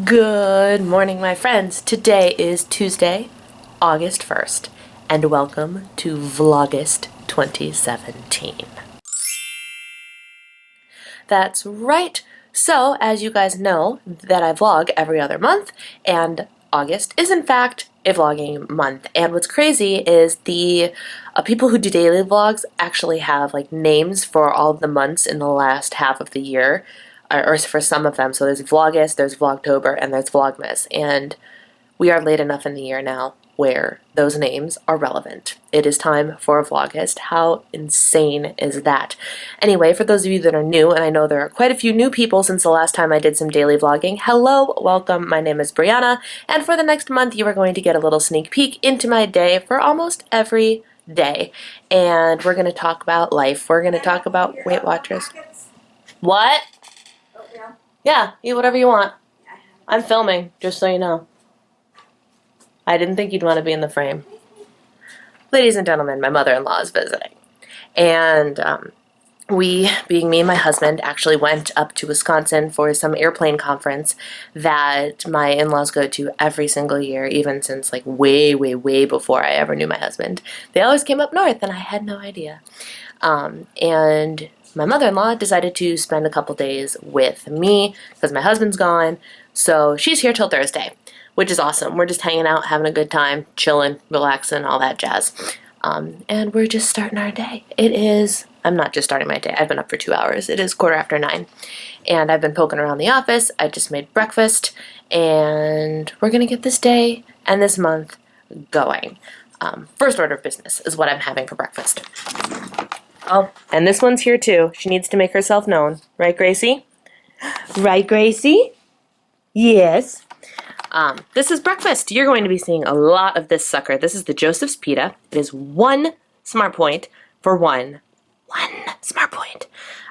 Good morning, my friends. Today is Tuesday, August 1st, and welcome to Vlogust 2017. That's right. So, as you guys know, that I vlog every other month, and August is in fact a vlogging month. And what's crazy is the people who do daily vlogs actually have like names for all of the months in the last half of the year, or for some of them. So there's Vlogust, there's Vlogtober, and there's Vlogmas. And we are late enough in the year now where those names are relevant. It is time for a Vlogust. How insane is that? Anyway, for those of you that are new, and I know there are quite a few new people since the last time I did some daily vlogging, hello, welcome, my name is Brianna, and for the next month you are going to get a little sneak peek into my day for almost every day. And we're going to talk about life. We're going to talk about Weight Watchers. What? Yeah, eat whatever you want. I'm filming, just so you know. I didn't think you'd want to be in the frame. Ladies and gentlemen, my mother-in-law is visiting. And we, being me and my husband, actually went up to Wisconsin for some airplane conference that my in-laws go to every single year, even since like way, way, way before I ever knew my husband. They always came up north, and I had no idea. And my mother-in-law decided to spend a couple days with me because my husband's gone. So she's here till Thursday, which is awesome. We're just hanging out, having a good time, chilling, relaxing, all that jazz. And we're just starting our day. I'm not just starting my day. I've been up for 2 hours. It is 9:15. And I've been poking around the office. I just made breakfast. And we're going to get this day and this month going. First order of business is what I'm having for breakfast. Oh, and this one's here too. She needs to make herself known. Right, Gracie? Right, Gracie? Yes. This is breakfast. You're going to be seeing a lot of this sucker. This is the Joseph's Pita. It is 1 smart point for one smart point.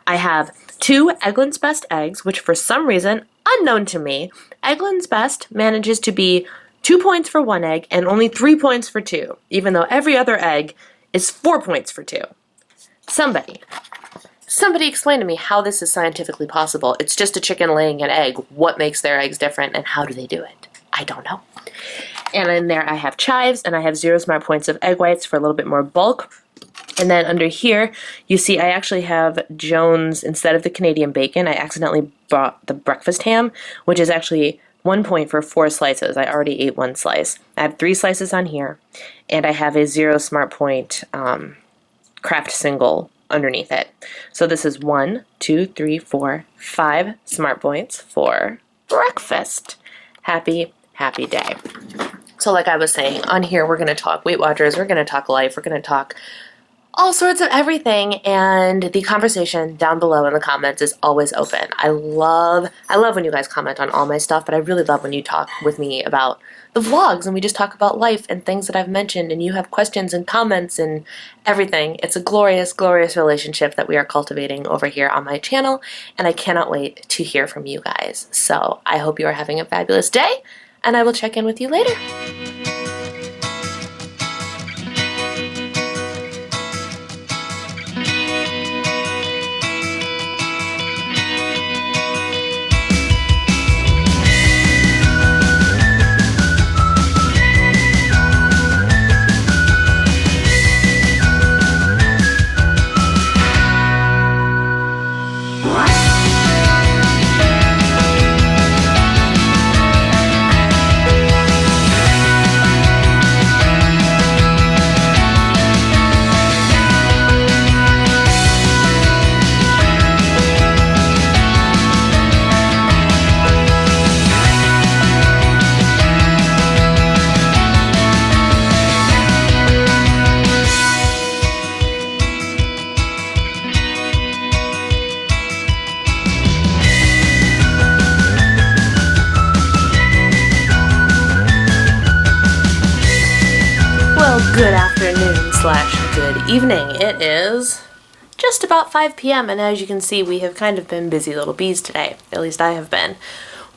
I have 2 Eggland's Best eggs, which for some reason, unknown to me, Eggland's Best manages to be 2 points for 1 egg and only 3 points for 2, even though every other egg is 4 points for 2. Somebody explain to me how this is scientifically possible. It's just a chicken laying an egg. What makes their eggs different and how do they do it? I don't know. And in there I have chives and I have 0 smart points of egg whites for a little bit more bulk. And then under here, you see I actually have Jones, instead of the Canadian bacon, I accidentally bought the breakfast ham, which is actually 1 point for 4 slices. I already ate 1 slice. I have 3 slices on here, and I have a 0 smart point Kraft single underneath it. So this is 1, 2, 3, 4, 5 smart points for breakfast. Happy, happy day. So like I was saying, on here we're going to talk Weight Watchers, we're going to talk life, we're going to talk all sorts of everything, and the conversation down below in the comments is always open. I love when you guys comment on all my stuff, but I really love when you talk with me about the vlogs and we just talk about life and things that I've mentioned and you have questions and comments and everything. It's a glorious, glorious relationship that we are cultivating over here on my channel, and I cannot wait to hear from you guys. So I hope you are having a fabulous day, and I will check in with you later. Good afternoon / good evening. It is just about 5 p.m. and as you can see, we have kind of been busy little bees today. At least I have been.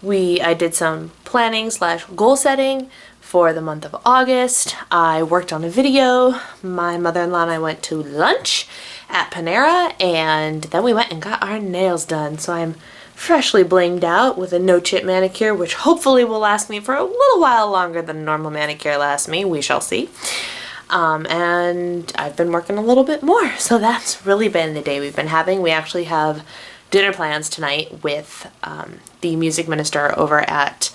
I did some planning / goal setting for the month of August. I worked on a video. My mother-in-law and I went to lunch at Panera, and then we went and got our nails done. So I'm freshly blinged out with a no-chip manicure, which hopefully will last me for a little while longer than a normal manicure lasts me. We shall see. And I've been working a little bit more, so that's really been the day we've been having. We actually have dinner plans tonight with the music minister over at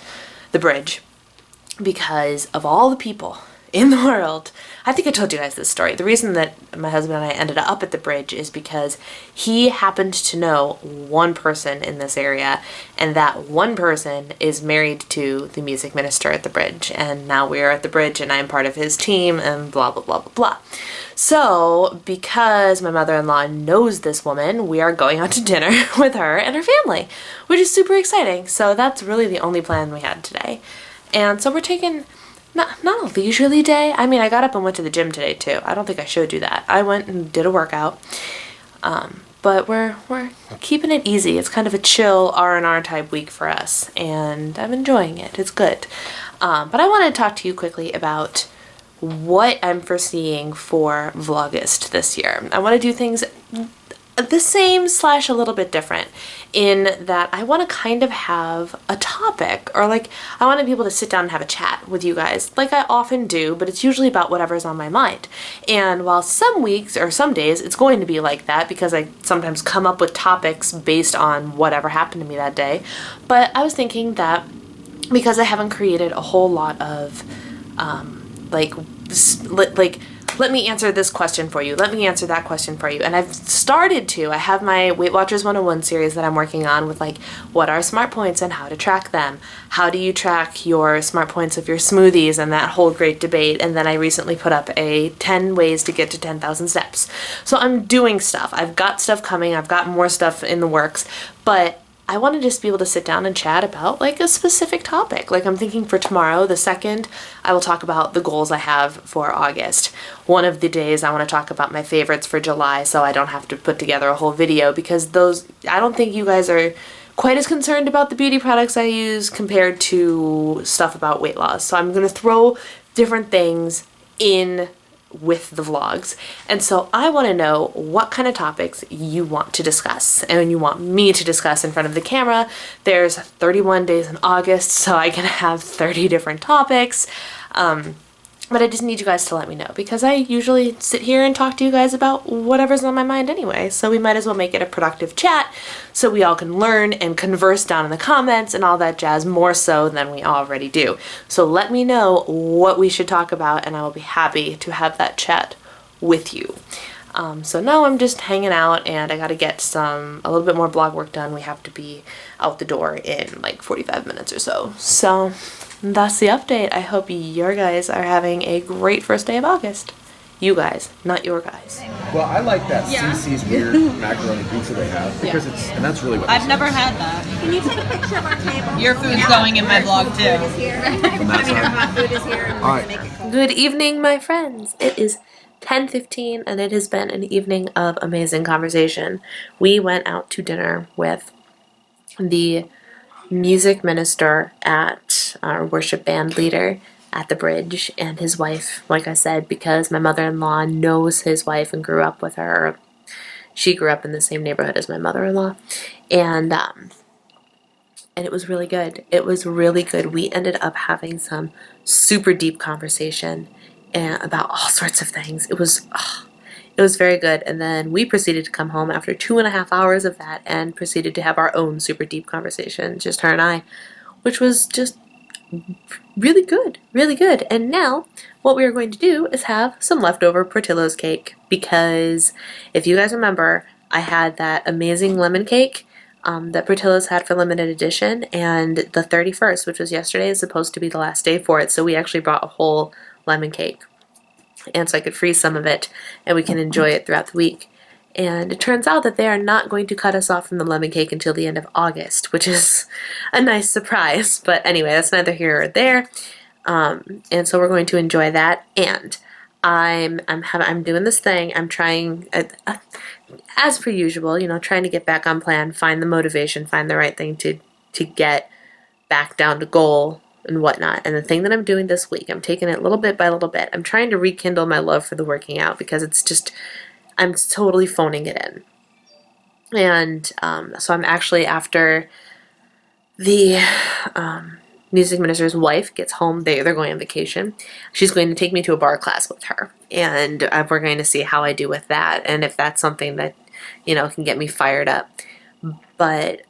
the bridge, because of all the people in the world. I think I told you guys this story. The reason that my husband and I ended up at the bridge is because he happened to know one person in this area, and that one person is married to the music minister at the bridge, and now we are at the bridge and I'm part of his team and blah blah blah blah blah. So because my mother-in-law knows this woman, we are going out to dinner with her and her family, which is super exciting. So that's really the only plan we had today. And so we're taking not a leisurely day. I mean, I got up and went to the gym today too. I don't think I showed you that. I went and did a workout. But we're keeping it easy. It's kind of a chill R&R type week for us, and I'm enjoying it. It's good. But I want to talk to you quickly about what I'm foreseeing for Vlogust this year. I want to do things the same / a little bit different, in that I want to kind of have a topic, or like I want to be able to sit down and have a chat with you guys like I often do, but it's usually about whatever's on my mind. And while some weeks or some days it's going to be like that because I sometimes come up with topics based on whatever happened to me that day, but I was thinking that because I haven't created a whole lot of let me answer this question for you, let me answer that question for you. And I've started to. I have my Weight Watchers 101 series that I'm working on with like, what are smart points and how to track them? How do you track your smart points of your smoothies, and that whole great debate. And then I recently put up a 10 ways to get to 10,000 steps. So I'm doing stuff. I've got stuff coming. I've got more stuff in the works, but I want to just be able to sit down and chat about like a specific topic. Like I'm thinking for tomorrow, the 2nd, I will talk about the goals I have for August. One of the days I want to talk about my favorites for July, so I don't have to put together a whole video, because those, I don't think you guys are quite as concerned about the beauty products I use compared to stuff about weight loss. So I'm going to throw different things in with the vlogs. And so I want to know what kind of topics you want to discuss and you want me to discuss in front of the camera. There's 31 days in August, so I can have 30 different topics. But I just need you guys to let me know, because I usually sit here and talk to you guys about whatever's on my mind anyway. So we might as well make it a productive chat so we all can learn and converse down in the comments and all that jazz, more so than we already do. So let me know what we should talk about, and I will be happy to have that chat with you. So now I'm just hanging out, and I got to get a little bit more blog work done. We have to be out the door in like 45 minutes or so. So that's the update. I hope your guys are having a great first day of August. You guys, not your guys. Well, I like that CC's weird macaroni pizza they have, because it's, and that's really what I've never had that. Can you take a picture of our table? Your food's going in my vlog too. Food is here. Our hot food is here, and we're gonna make it cold. Good evening, my friends. It is 10:15, and it has been an evening of amazing conversation. We went out to dinner with the music minister at our worship band leader at the bridge, and his wife, like I said, because my mother-in-law knows his wife and grew up with her. She grew up in the same neighborhood as my mother-in-law, and it was really good. It was really good. We ended up having some super deep conversation about all sorts of things. It was very good. And then we proceeded to come home after 2.5 hours of that and proceeded to have our own super deep conversation, just her and I, which was just really good, really good. And now what we are going to do is have some leftover Portillo's cake, because if you guys remember, I had that amazing lemon cake that Portillo's had for limited edition, and the 31st, which was yesterday, is supposed to be the last day for it, so we actually brought a whole lemon cake, and so I could freeze some of it and we can enjoy it throughout the week. And it turns out that they are not going to cut us off from the lemon cake until the end of August, which is a nice surprise. But anyway, that's neither here or there. And so we're going to enjoy that. And I'm doing this thing. I'm trying, as per usual, trying to get back on plan, find the motivation, find the right thing to get back down to goal and whatnot. And the thing that I'm doing this week, I'm taking it little bit by little bit. I'm trying to rekindle my love for the working out, because it's just, I'm totally phoning it in. And so I'm actually, after the music minister's wife gets home, they're going on vacation. She's going to take me to a bar class with her, and we're going to see how I do with that, and if that's something that, you know, can get me fired up. But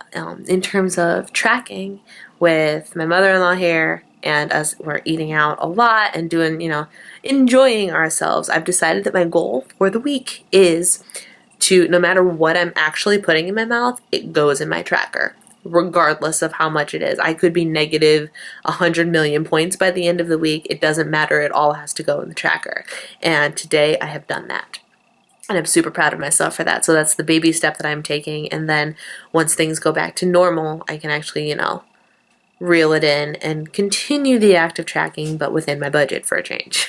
in terms of tracking, with my mother-in-law here and us, we're eating out a lot and doing, you know, enjoying ourselves. I've decided that my goal for the week is to, no matter what I'm actually putting in my mouth, it goes in my tracker, regardless of how much it is. I could be negative 100 million points by the end of the week. It doesn't matter. It all has to go in the tracker. And today I have done that. And I'm super proud of myself for that. So that's the baby step that I'm taking. And then once things go back to normal, I can actually, you know, reel it in and continue the active tracking, but within my budget for a change.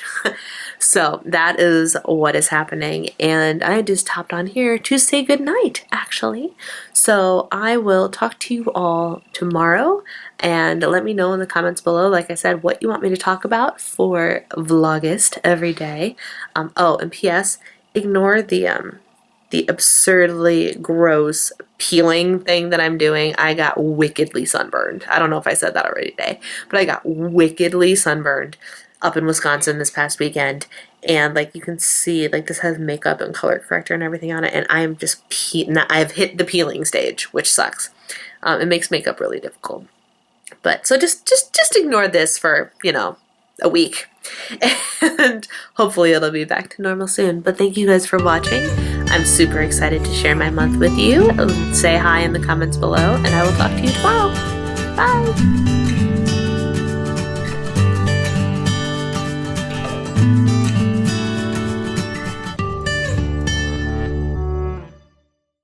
So that is what is happening. And I just hopped on here to say goodnight, actually. So I will talk to you all tomorrow, and let me know in the comments below, like I said, what you want me to talk about for Vlogust every day. Oh, and P.S. ignore the absurdly gross peeling thing that I'm doing. I got wickedly sunburned. I don't know if I said that already today, but I got wickedly sunburned up in Wisconsin this past weekend. And like you can see, like this has makeup and color corrector and everything on it, and I am just I've hit the peeling stage, which sucks. It makes makeup really difficult. But so just ignore this for, you know, a week, and hopefully it'll be back to normal soon. But thank you guys for watching. I'm super excited to share my month with you. Say hi in the comments below, and I will talk to you tomorrow. Bye!